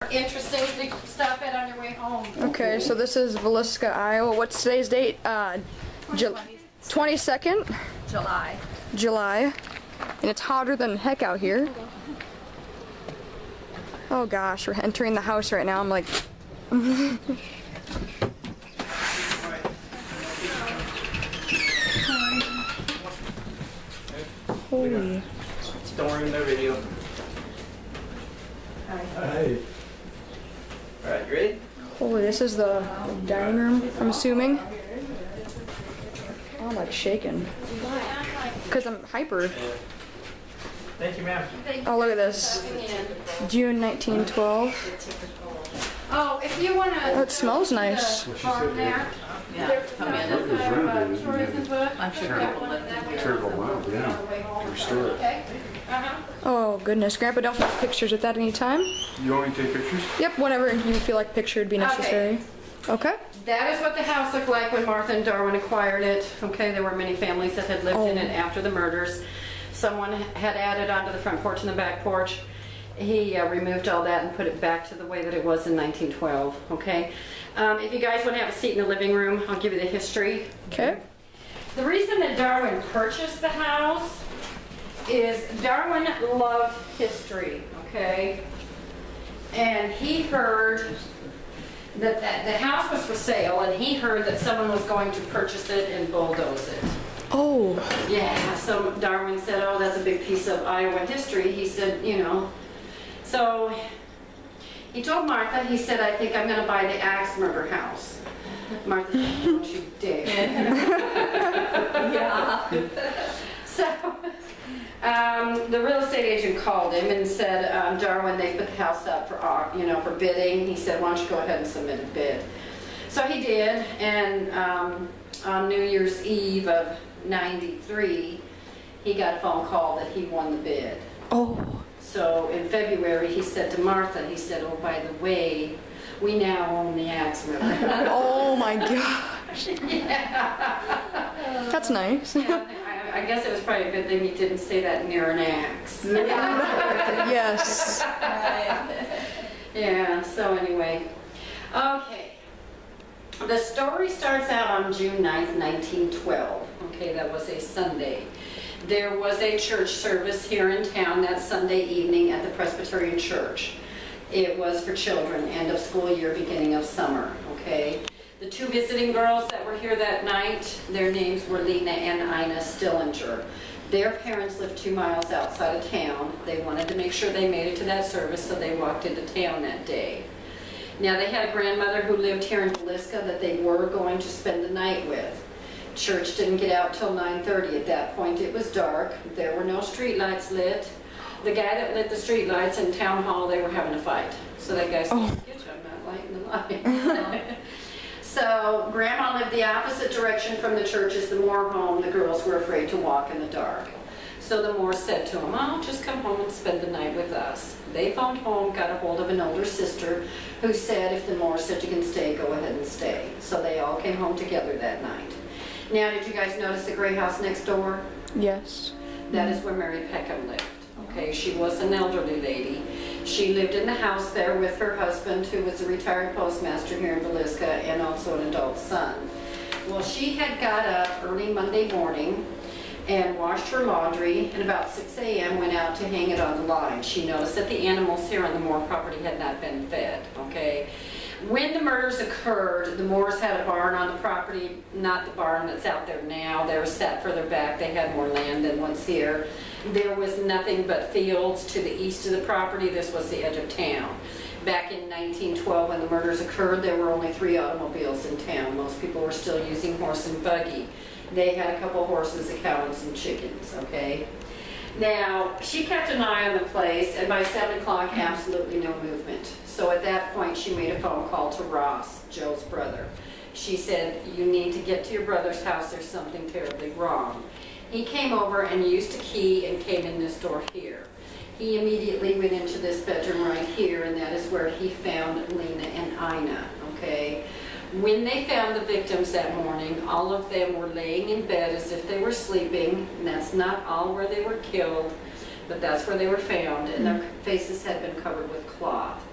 Interesting to stop at on your way home. Okay, so this is Villisca, Iowa. What's today's date? 22nd? July. And it's hotter than heck out here. Oh gosh, we're entering the house right now. I'm like... Holy... Don't ruin the video. Hi. Alright, you ready? Holy, this is the dining room, I'm assuming. Oh, I'm like shaking. Because I'm hyper. Thank you, ma'am. Oh, look at this. June 1912. Oh, if you want to... Oh, it smells nice. Farm there. Yeah, come in. Tourism book. I'm sure people live there. Terrible wow, yeah. Restore it. Okay. Oh, goodness. Grandpa, don't take pictures at that any time? You want me to take pictures? Yep, whenever you feel like picture would be necessary. Okay. That is what the house looked like when Martha and Darwin acquired it. Okay, there were many families that had lived in it after the murders. Someone had added onto the front porch and the back porch. He removed all that and put it back to the way that it was in 1912, okay? If you guys want to have a seat in the living room, I'll give you the history. Okay. The reason that Darwin purchased the house is Darwin loved history, okay? And he heard that the house was for sale, and he heard that someone was going to purchase it and bulldoze it. Oh. Yeah, so Darwin said, oh, that's a big piece of Iowa history. He said, you know. So he told Martha, he said, I think I'm going to buy the axe murder house. Martha said, don't you dare. Yeah. So the real estate agent called him and said, Darwin, they put the house up for, for bidding. He said, why don't you go ahead and submit a bid. So he did, and on New Year's Eve of '93, he got a phone call that he won the bid. Oh. So in February, he said to Martha, he said, oh, by the way, we now own the axe murder. Oh my gosh. Yeah. That's nice. I guess it was probably a good thing he didn't say that near an axe. Yes. Yeah, so anyway. Okay. The story starts out on June 9th, 1912. Okay, that was a Sunday. There was a church service here in town that Sunday evening at the Presbyterian Church. It was for children, end of school year, beginning of summer, okay? The two visiting girls that were here that night, their names were Lena and Ina Stillinger. Their parents lived 2 miles outside of town. They wanted to make sure they made it to that service, so they walked into town that day. Now, they had a grandmother who lived here in Villisca that they were going to spend the night with. Church didn't get out till 9:30. At that point, it was dark. There were no street lights lit. The guy that lit the street lights in town hall, they were having a fight. So that guy said, "Get you, I'm not lighting the light." So Grandma lived the opposite direction from the church as the Moore home. The girls were afraid to walk in the dark. So the Moore said to him, "Oh, just come home and spend the night with us." They phoned home, got a hold of an older sister who said, if the Moore said you can stay, go ahead and stay. So they all came home together that night. Now, did you guys notice the gray house next door? Yes. That is where Mary Peckham lived. Okay, she was an elderly lady. She lived in the house there with her husband, who was a retired postmaster here in Villisca, and also an adult son. Well, she had got up early Monday morning and washed her laundry, and about 6 a.m. went out to hang it on the line. She noticed that the animals here on the Moore property had not been fed, okay? When the murders occurred, the Moores had a barn on the property, not the barn that's out there now. They were set further back. They had more land than what's here. There was nothing but fields to the east of the property. This was the edge of town. Back in 1912, when the murders occurred, there were only 3 automobiles in town. Most people were still using horse and buggy. They had a couple horses, a cow, and some chickens, okay? Now, she kept an eye on the place, and by 7 o'clock, absolutely no movement. So at that point, she made a phone call to Ross, Joe's brother. She said, you need to get to your brother's house. There's something terribly wrong. He came over and used a key and came in this door here. He immediately went into this bedroom right here, and that is where he found Lena and Ina, okay? When they found the victims that morning, all of them were laying in bed as if they were sleeping, and that's not all where they were killed, but that's where they were found, and their faces had been covered with cloth.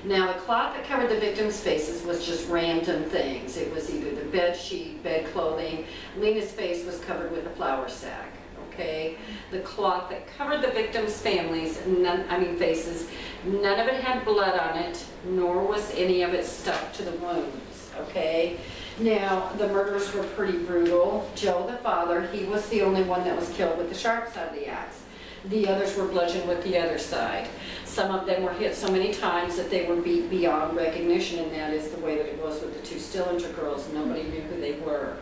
Now, the cloth that covered the victims' faces was just random things. It was either the bed sheet, bed clothing. Lena's face was covered with a flour sack, okay? The cloth that covered the victims' faces, none of it had blood on it, nor was any of it stuck to the wounds, okay? Now, the murders were pretty brutal. Joe, the father, he was the only one that was killed with the sharp side of the axe. The others were bludgeoned with the other side. Some of them were hit so many times that they were beat beyond recognition, and that is the way that it was with the two Stillinger girls. Nobody knew who they were.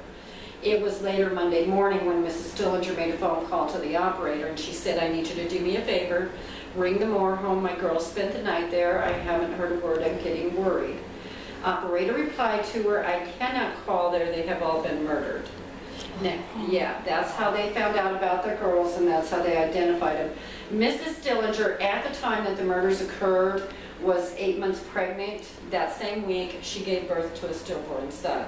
It was later Monday morning when Mrs. Stillinger made a phone call to the operator, and she said, I need you to do me a favor. Ring the Moore home. My girls spent the night there. I haven't heard a word. I'm getting worried. Operator replied to her, I cannot call there. They have all been murdered. Now, yeah, that's how they found out about their girls, and that's how they identified them. Mrs. Stillinger, at the time that the murders occurred, was 8 months pregnant. That same week, she gave birth to a stillborn son.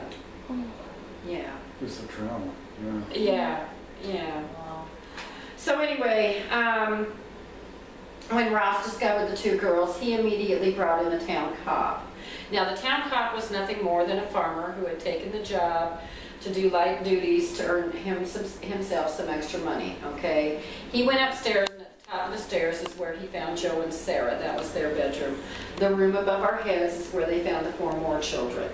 Yeah. It's a trauma. Yeah. Yeah, yeah. So anyway, when Ross discovered the two girls, he immediately brought in a town cop. Now, the town cop was nothing more than a farmer who had taken the job to do light duties to earn himself some extra money, okay? He went upstairs, and at the top of the stairs is where he found Joe and Sarah. That was their bedroom. The room above our heads is where they found the 4 more children.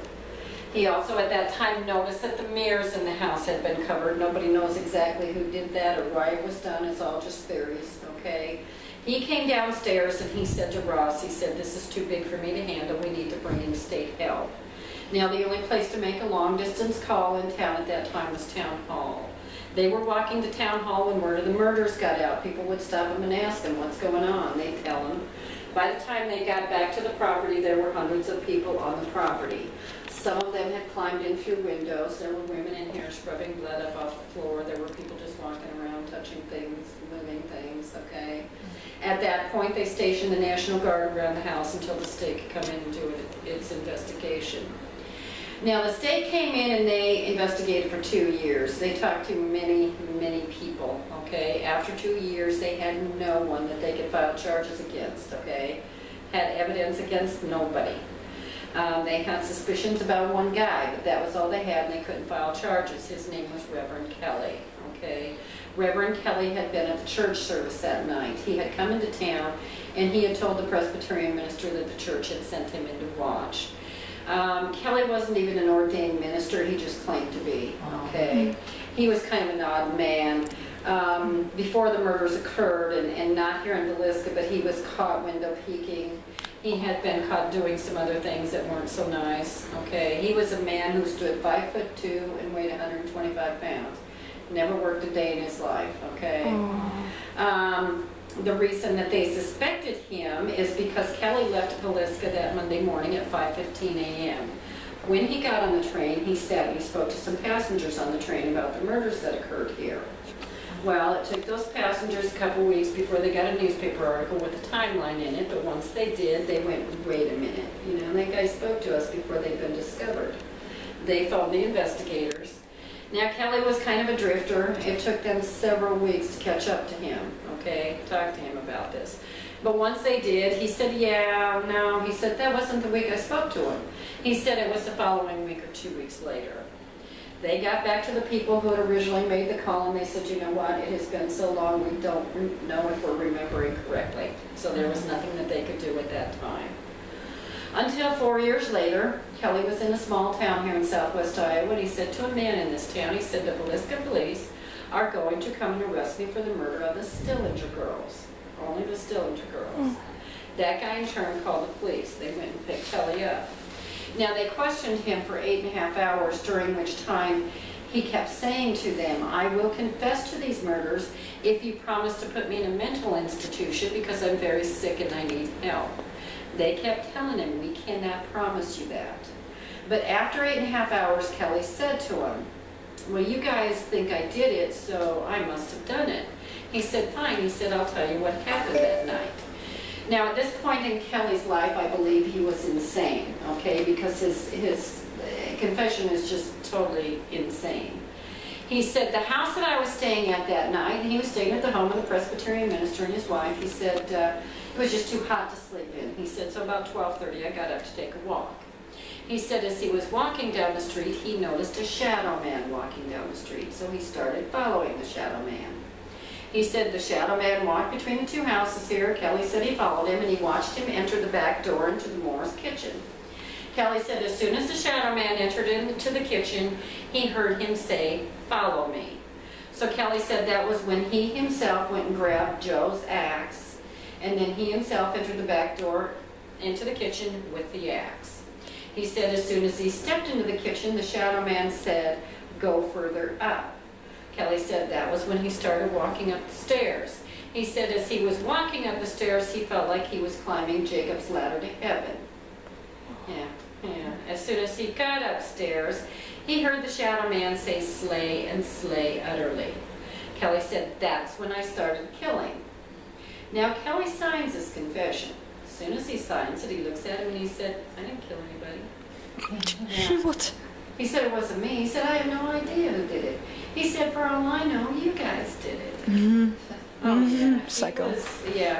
He also at that time noticed that the mirrors in the house had been covered. Nobody knows exactly who did that or why it was done. It's all just theories, okay? He came downstairs and he said to Ross, he said, this is too big for me to handle. We need to bring in state help. Now, the only place to make a long-distance call in town at that time was Town Hall. They were walking to Town Hall when word of the murders got out. People would stop them and ask them what's going on. They'd tell them. By the time they got back to the property, there were hundreds of people on the property. Some of them had climbed in through windows. There were women in here scrubbing blood up off the floor. There were people just walking around, touching things, moving things, okay? At that point, they stationed the National Guard around the house until the state could come in and do its investigation. Now, the state came in and they investigated for 2 years. They talked to many, many people, okay? After 2 years, they had no one that they could file charges against, okay? Had evidence against nobody. They had suspicions about one guy, but that was all they had, and they couldn't file charges. His name was Reverend Kelly, okay? Reverend Kelly had been at the church service that night. He had come into town, and he had told the Presbyterian minister that the church had sent him in to watch. Kelly wasn't even an ordained minister, he just claimed to be, okay? He was kind of an odd man. Before the murders occurred, and not here in Villisca, but he was caught window peeking. He had been caught doing some other things that weren't so nice, okay? He was a man who stood 5'2" and weighed 125 pounds. Never worked a day in his life, okay? The reason that they suspected him is because Kelly left Villisca that Monday morning at 5:15 a.m. When he got on the train, he sat and he spoke to some passengers on the train about the murders that occurred here. Well, it took those passengers a couple weeks before they got a newspaper article with a timeline in it, but once they did, they went, wait a minute, you know, that guy spoke to us before they'd been discovered. They phoned the investigators. Now, Kelly was kind of a drifter. It took them several weeks to catch up to him, okay, talk to him about this. But once they did, he said, yeah, no, he said, that wasn't the week I spoke to him. He said it was the following week or 2 weeks later. They got back to the people who had originally made the call, and they said, you know what, it has been so long, we don't know if we're remembering correctly. So there was nothing that they could do at that time. Until 4 years later, Kelly was in a small town here in southwest Iowa, and he said to a man in this town, he said, the Villisca police are going to come and arrest me for the murder of the Stillinger girls. Only the Stillinger girls. That guy in turn called the police. They went and picked Kelly up. Now, they questioned him for 8.5 hours, during which time he kept saying to them, I will confess to these murders if you promise to put me in a mental institution because I'm very sick and I need help. They kept telling him, we cannot promise you that. But after 8.5 hours, Kelly said to him, well, you guys think I did it, so I must have done it. He said, fine. He said, I'll tell you what happened that night. Now, at this point in Kelly's life, I believe he was insane, okay, because his confession is just totally insane. He said, the house that I was staying at that night, and he was staying at the home of the Presbyterian minister and his wife, he said, It was just too hot to sleep in. He said, so about 12:30, I got up to take a walk. He said as he was walking down the street, he noticed a shadow man walking down the street, so he started following the shadow man. He said the shadow man walked between the two houses here. Kelly said he followed him, and he watched him enter the back door into the Moore's kitchen. Kelly said as soon as the shadow man entered into the kitchen, he heard him say, "Follow me." So Kelly said that was when he himself went and grabbed Joe's axe, and then he himself entered the back door into the kitchen with the axe. He said as soon as he stepped into the kitchen, the shadow man said, "Go further up." Kelly said that was when he started walking up the stairs. He said as he was walking up the stairs, he felt like he was climbing Jacob's ladder to heaven. Yeah. As soon as he got upstairs, he heard the shadow man say, "Slay and slay utterly." Kelly said, that's when I started killing. Now, Kelly signs his confession. As soon as he signs it, he looks at him and he said, "I didn't kill anybody." Yeah. What? He said, "It wasn't me." He said, "I have no idea who did it." He said, "For all I know, you guys did it." Mm-hmm. Oh, yeah. Psycho.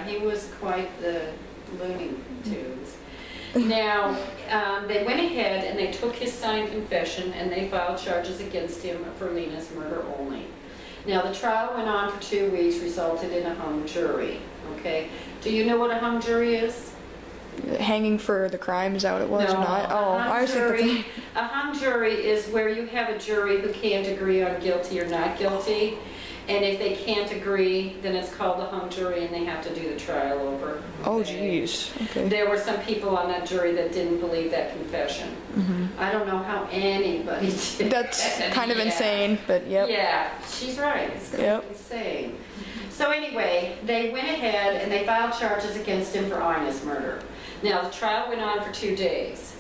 He was quite the Looney Tunes. Now, they went ahead and they took his signed confession and they filed charges against him for Lena's murder only. Now, the trial went on for 2 weeks, resulted in a hung jury. Okay, do you know what a hung jury is? Hanging for the crime, is that what it was? No, Or not? Oh, I was thinking. A hung jury is where you have a jury who can't agree on guilty or not guilty. And if they can't agree, then it's called a hung jury and they have to do the trial over. Oh, Okay? jeez. Okay. There were some people on that jury that didn't believe that confession. Mm-hmm. I don't know how anybody did. That's kind of Yeah. insane, but yep. Yeah, she's right. It's kind of Yep. insane. So anyway, they went ahead and they filed charges against him for Ina's murder. Now, the trial went on for 2 days.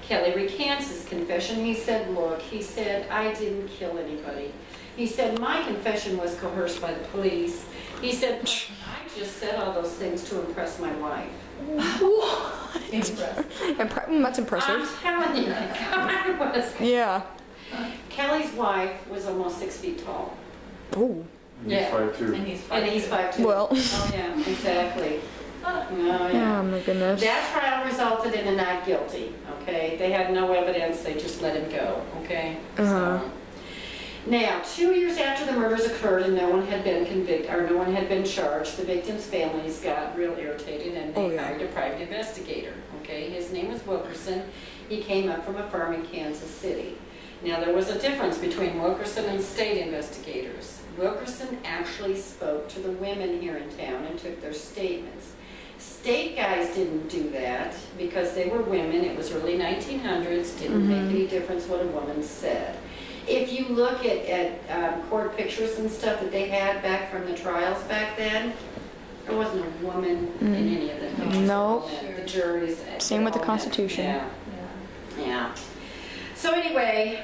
Kelly recants his confession. He said, "Look," he said, "I didn't kill anybody." He said, "My confession was coerced by the police." He said, "I just said all those things to impress my wife." That's impressive. I'm telling you, God was. Yeah. Kelly's wife was almost 6 feet tall. Oh. He's Yeah. 5'2". And he's And he's 5'2". Well. Oh, yeah, exactly. Oh, Oh yeah. my goodness. That trial resulted in a not guilty, okay? They had no evidence, they just let him go, okay? Uh-huh. So, now, 2 years after the murders occurred and no one had been convicted, or no one had been charged, the victims' families got real irritated and they Oh, yeah. hired a private investigator, okay? His name was Wilkerson. He came up from a firm in Kansas City. Now, there was a difference between Wilkerson and state investigators. Wilkerson actually spoke to the women here in town and took their statements. State guys didn't do that because they were women. It was early 1900s. Didn't make any difference what a woman said. If you look at court pictures and stuff that they had back from the trials back then, there wasn't a woman in any of them. Nope. The juries. Same with the all men. Constitution. Yeah. So anyway,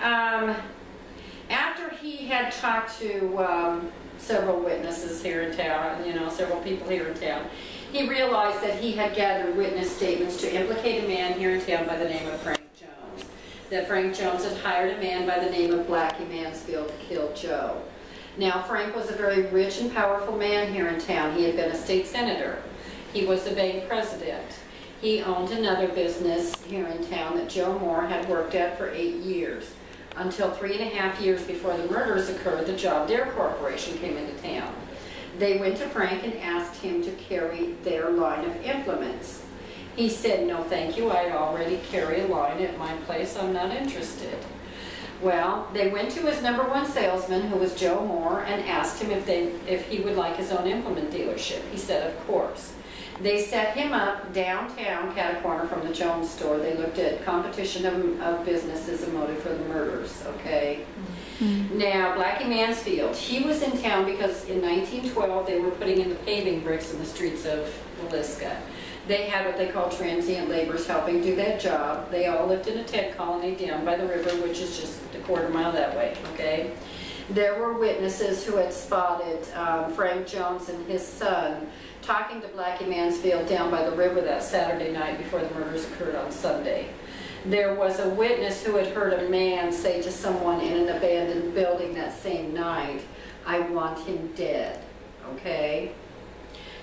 after he had talked to several witnesses here in town, several people here in town, he realized that he had gathered witness statements to implicate a man here in town by the name of Frank Jones. That Frank Jones had hired a man by the name of Blackie Mansfield to kill Joe. Now, Frank was a very rich and powerful man here in town. He had been a state senator. He was the bank president. He owned another business here in town that Joe Moore had worked at for 8 years. Until 3.5 years before the murders occurred, the John Deere Corporation came into town. They went to Frank and asked him to carry their line of implements. He said, "No, thank you. I already carry a line at my place. I'm not interested." Well, they went to his #1 salesman, who was Joe Moore, and asked him if he would like his own implement dealership. He said, of course. They set him up downtown, cat a corner from the Jones store. They looked at competition of businesses and motive for the murders, okay? Now, Blackie Mansfield, he was in town because in 1912 they were putting in the paving bricks in the streets of Villisca. They had what they call transient laborers helping do that job. They all lived in a tent colony down by the river, which is just a quarter mile that way, okay? There were witnesses who had spotted Frank Jones and his son talking to Blackie Mansfield down by the river that Saturday night before the murders occurred on Sunday. There was a witness who had heard a man say to someone in an abandoned building that same night, "I want him dead," okay?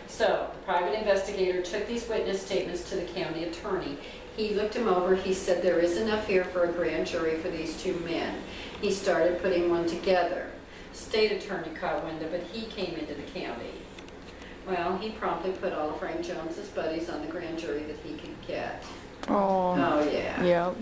So the private investigator took these witness statements to the county attorney. He looked them over. He said there is enough here for a grand jury for these two men. He started putting one together. State attorney caught wind of it. He came into the county. Well, he promptly put all of Frank Jones's buddies on the grand jury that he could get. Oh. Oh, yeah. Yep.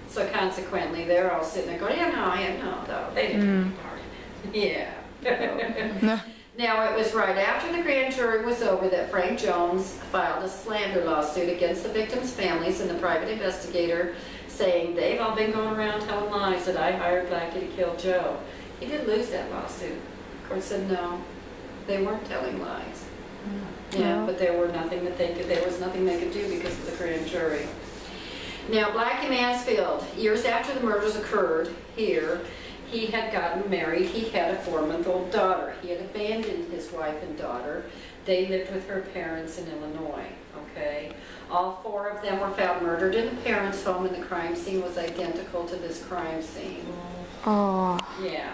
So consequently, they're all sitting there going, yeah, no, they didn't take part in it. Yeah. Now, it was right after the grand jury was over that Frank Jones filed a slander lawsuit against the victims' families and the private investigator, saying they've all been going around telling lies that I hired Blackie to kill Joe. He did lose that lawsuit. The court said no, they weren't telling lies. Yeah, but there was nothing they could do because of the grand jury. Now, Blackie Mansfield, years after the murders occurred here, he had gotten married. He had a 4-month-old daughter. He had abandoned his wife and daughter. They lived with her parents in Illinois, okay? All 4 of them were found murdered in the parents' home, and the crime scene was identical to this crime scene. Oh. Yeah.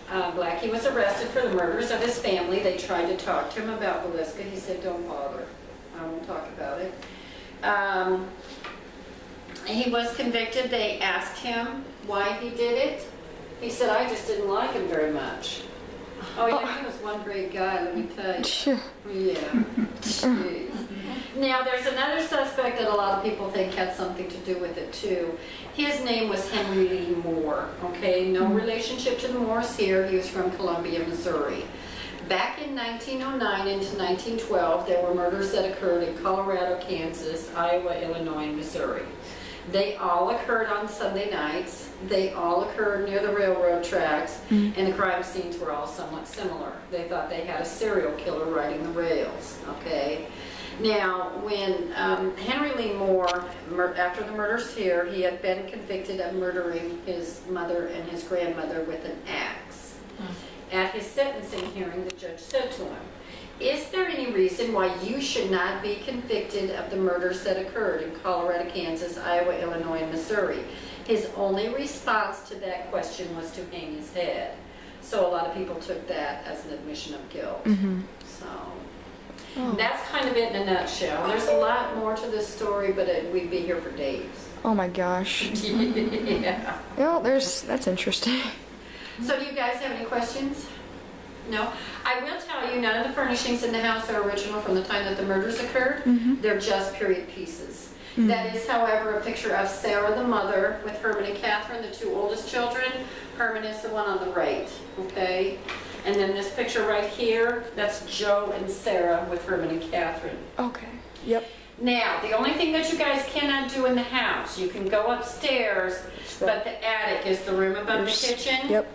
Blackie was arrested for the murders of his family. They tried to talk to him about Villisca. He said, don't bother. I won't talk about it. He was convicted. They asked him why he did it. He said, I just didn't like him very much. Oh, yeah, he was one great guy, let me tell you. Yeah. Jeez. Now, there's another suspect that a lot of people think had something to do with it, too. His name was Henry Lee Moore, okay? No relationship to the Moores here. He was from Columbia, Missouri. Back in 1909 into 1912, there were murders that occurred in Colorado, Kansas, Iowa, Illinois, and Missouri. They all occurred on Sunday nights. They all occurred near the railroad tracks, and the crime scenes were all somewhat similar. They thought they had a serial killer riding the rails, okay? Now, when Henry Lee Moore, after the murders here, he had been convicted of murdering his mother and his grandmother with an axe. At his sentencing hearing, the judge said to him, is there any reason why you should not be convicted of the murders that occurred in Colorado, Kansas, Iowa, Illinois, and Missouri? His only response to that question was to hang his head. So a lot of people took that as an admission of guilt. So that's kind of it in a nutshell. There's a lot more to this story, but we'd be here for days. Oh my gosh. Yeah. Well, that's interesting. So do you guys have any questions? No? I will tell you, none of the furnishings in the house are original from the time that the murders occurred. They're just period pieces. That is, however, a picture of Sarah, the mother, with Herman and Catherine, the 2 oldest children. Herman is the one on the right, okay? And then this picture right here, that's Joe and Sarah with Herman and Catherine. Okay. Yep. Now, the only thing that you guys cannot do in the house, you can go upstairs, but the attic is the room above the kitchen. Yep.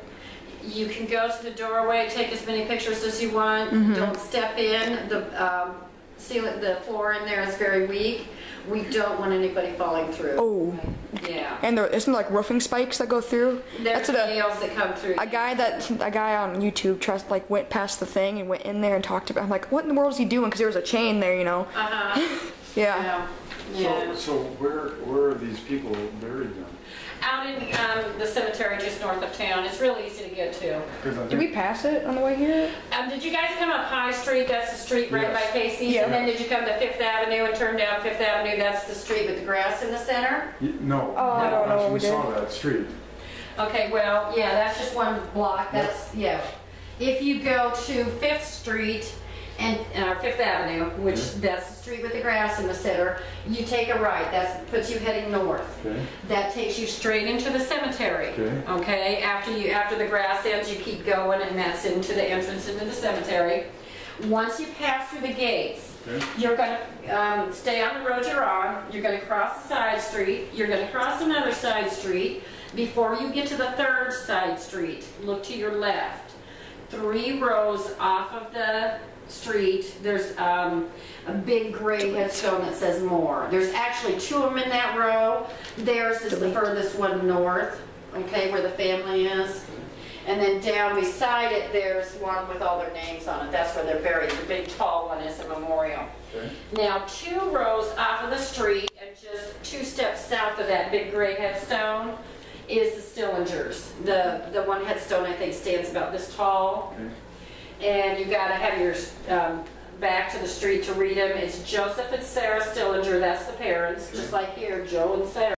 You can go to the doorway, take as many pictures as you want. Don't step in. The floor in there is very weak. We don't want anybody falling through. Oh. Yeah. And isn't there like roofing spikes that go through? There's nails that come through. A guy on YouTube went past the thing and went in there and talked about. I'm like, what in the world is he doing? Because there was a chain there, you know. Yeah. Yeah. So where are these people buried then? Out in the cemetery just north of town. It's real easy to get to. Did we pass it on the way here? Did you guys come up High Street? That's the street right by Casey's. Yeah. And then did you come to Fifth Avenue and turn down Fifth Avenue? That's the street with the grass in the center? No. Oh, I don't know what we did. saw that street. Okay, well, yeah, that's just one block. That's, yeah. If you go to 5th Street and 5th Avenue, which that's the street with the grass in the center, you take a right. That puts you heading north. Okay. That takes you straight into the cemetery. Okay. Okay. After the grass ends, you keep going, and that's into the entrance into the cemetery. Once you pass through the gates, you're going to stay on the road you're on. You're going to cross a side street. You're going to cross another side street. Before you get to the 3rd side street, look to your left. 3 rows off of the street, there's a big gray headstone that says Moore. There's actually 2 of them in that row. Theirs is the furthest one north, okay, where the family is. And then down beside it, there's one with all their names on it. That's where they're buried. The big tall one is a memorial. Okay. Now, 2 rows off of the street and just 2 steps south of that big gray headstone is the Stillingers. The one headstone, I think, stands about this tall. Okay. And you got to have your back to the street to read them. It's Joseph and Sarah Stillinger, that's the parents, just like here, Joe and Sarah.